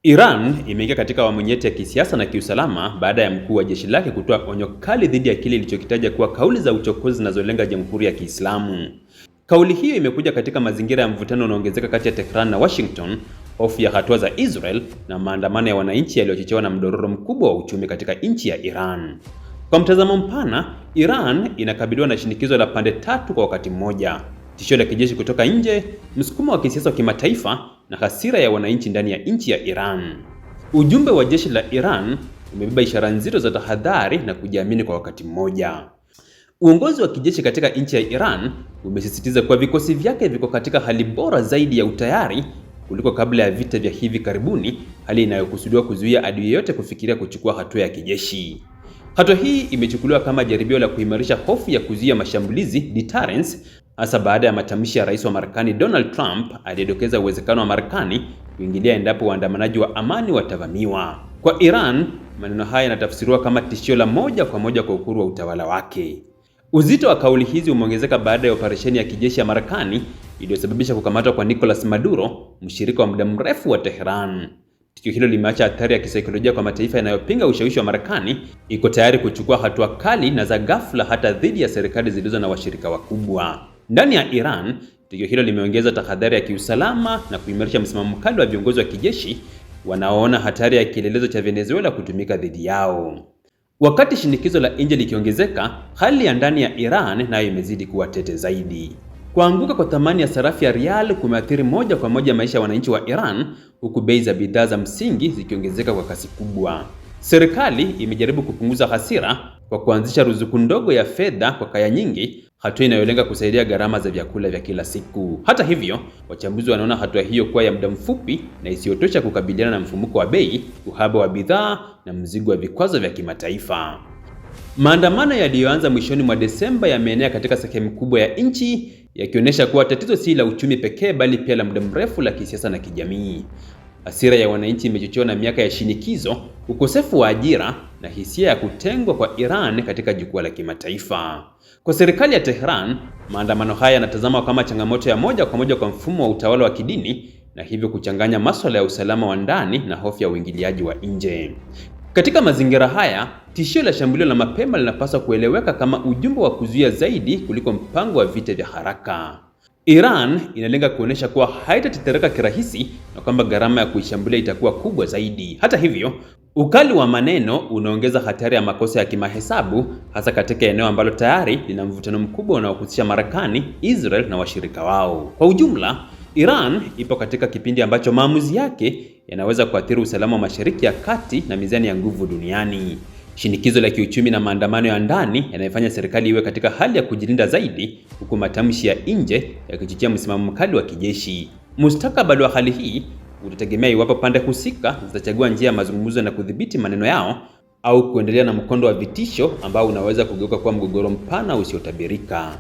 Iran imeingia katika awamu nyeti ya kisiasa na kiusalama baada ya mkuu wa jeshi lake kutoa onyo kali dhidi ya kile ilichokitaja kuwa kauli za uchokozi zinazolenga Jamhuri ya Kiislamu. Kauli hiyo imekuja katika mazingira ya mvutano unaoongezeka kati ya Tehran na Washington, hofu ya hatua za Israel na maandamano ya wananchi yaliyochochewa na mdororo mkubwa wa uchumi katika nchi ya Iran. Kwa mtazamo mpana, Iran inakabiliwa na shinikizo la pande tatu kwa wakati mmoja: tishio la kijeshi kutoka nje, msukumo wa kisiasa wa kimataifa na hasira ya wananchi ndani ya nchi ya Iran. Ujumbe wa jeshi la Iran umebeba ishara nzito za tahadhari na kujiamini kwa wakati mmoja. Uongozi wa kijeshi katika nchi ya Iran umesisitiza kuwa vikosi vyake viko katika hali bora zaidi ya utayari kuliko kabla ya vita vya hivi karibuni, hali inayokusudiwa kuzuia adui yote kufikiria kuchukua hatua ya kijeshi. Hatua hii imechukuliwa kama jaribio la kuimarisha hofu ya kuzuia mashambulizi, deterrence, hasa baada ya matamshi ya Rais wa Marekani Donald Trump aliyedokeza uwezekano wa Marekani kuingilia endapo waandamanaji wa amani watavamiwa. Kwa Iran, maneno haya yanatafsiriwa kama tishio la moja kwa moja kwa uhuru wa utawala wake. Uzito wa kauli hizi umeongezeka baada ya operesheni ya kijeshi ya Marekani iliyosababisha kukamatwa kwa Nicolas Maduro, mshirika wa muda mrefu wa Tehran. Tukio hilo limeacha athari ya kisaikolojia kwa mataifa yanayopinga ushawishi wa Marekani, iko tayari kuchukua hatua kali na za ghafla hata dhidi ya serikali zilizo na washirika wakubwa. Ndani ya Iran, tukio hilo limeongeza tahadhari ya kiusalama na kuimarisha msimamo mkali wa viongozi wa kijeshi wanaoona hatari ya kielelezo cha Venezuela kutumika dhidi yao. Wakati shinikizo la nje likiongezeka, hali ya ndani ya Iran nayo imezidi kuwa tete zaidi. Kuanguka kwa thamani ya sarafu ya rial kumeathiri moja kwa moja maisha ya wananchi wa Iran, huku bei za bidhaa za msingi zikiongezeka kwa kasi kubwa. Serikali imejaribu kupunguza hasira kwa kuanzisha ruzuku ndogo ya fedha kwa kaya nyingi, hatua inayolenga kusaidia gharama za vyakula vya kila siku. Hata hivyo, wachambuzi wanaona hatua hiyo kuwa ya muda mfupi na isiyotosha kukabiliana na mfumuko wa bei, uhaba wa bidhaa na mzigo wa vikwazo vya kimataifa. Maandamano yaliyoanza mwishoni mwa Desemba yameenea katika sehemu kubwa ya nchi, yakionyesha kuwa tatizo si la uchumi pekee bali pia la muda mrefu la kisiasa na kijamii. Hasira ya wananchi imechochewa na miaka ya shinikizo, ukosefu wa ajira na hisia ya kutengwa kwa Iran katika jukwaa la kimataifa. Kwa serikali ya Tehran, maandamano haya yanatazamwa kama changamoto ya moja kwa moja kwa mfumo wa utawala wa kidini na hivyo kuchanganya masuala ya usalama wa ndani na hofu ya uingiliaji wa nje. Katika mazingira haya, tishio la shambulio la mapema linapaswa kueleweka kama ujumbe wa kuzuia zaidi kuliko mpango wa vita vya haraka. Iran inalenga kuonesha kuwa haitatetereka kirahisi na kwamba gharama ya kuishambulia itakuwa kubwa zaidi. Hata hivyo, ukali wa maneno unaongeza hatari ya makosa ya kimahesabu, hasa katika eneo ambalo tayari lina mvutano mkubwa unaohusisha Marekani, Israel na washirika wao. Kwa ujumla, Iran ipo katika kipindi ambacho maamuzi yake yanaweza kuathiri usalama wa Mashariki ya Kati na mizani ya nguvu duniani. Shinikizo la kiuchumi na maandamano ya ndani yanayofanya serikali iwe katika hali ya kujilinda zaidi, huku matamshi ya nje yakichochea msimamo mkali wa kijeshi. Mustakabali wa hali hii utategemea iwapo pande husika zitachagua njia ya mazungumzo na kudhibiti maneno yao au kuendelea na mkondo wa vitisho ambao unaweza kugeuka kuwa mgogoro mpana usiotabirika.